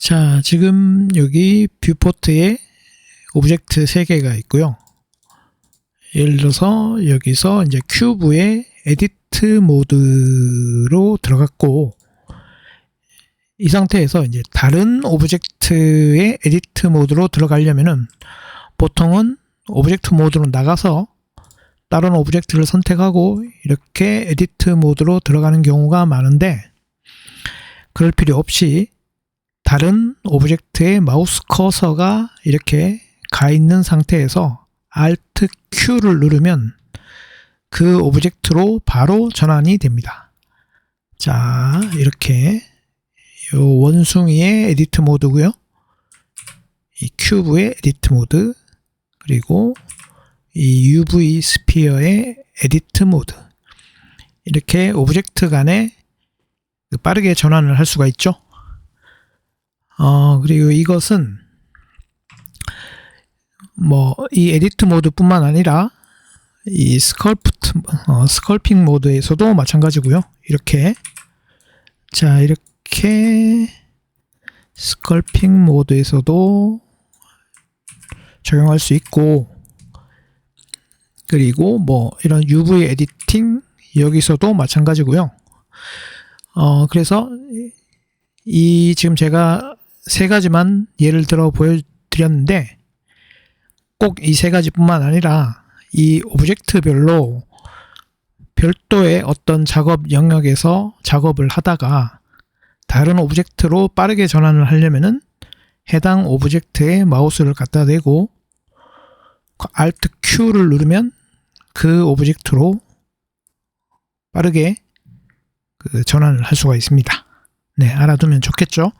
자, 지금 여기 뷰포트에 오브젝트 3개가 있고요. 예를 들어서 여기서 이제 큐브의 에디트 모드로 들어갔고, 이 상태에서 이제 다른 오브젝트의 에디트 모드로 들어가려면은 보통은 오브젝트 모드로 나가서 다른 오브젝트를 선택하고 이렇게 에디트 모드로 들어가는 경우가 많은데, 그럴 필요 없이 다른 오브젝트의 마우스 커서가 이렇게 가 있는 상태에서 Alt Q를 누르면 그 오브젝트로 바로 전환이 됩니다. 자, 이렇게 요 원숭이의 에디트 모드고요. 이 큐브의 에디트 모드, 그리고 이 UV 스피어의 에디트 모드, 이렇게 오브젝트 간에 빠르게 전환을 할 수가 있죠. 그리고 이것은 이 에디트 모드 뿐만 아니라 이 스컬핑 모드에서도 마찬가지고요. 이렇게 스컬핑 모드에서도 적용할 수 있고, 그리고 이런 UV 에디팅 여기서도 마찬가지고요. 그래서 지금 제가 3가지만 예를 들어 보여드렸는데, 꼭 이 3가지뿐만 아니라 이 오브젝트별로 별도의 어떤 작업 영역에서 작업을 하다가 다른 오브젝트로 빠르게 전환을 하려면은 해당 오브젝트에 마우스를 갖다 대고 Alt Q를 누르면 그 오브젝트로 빠르게 전환을 할 수가 있습니다. 네, 알아두면 좋겠죠?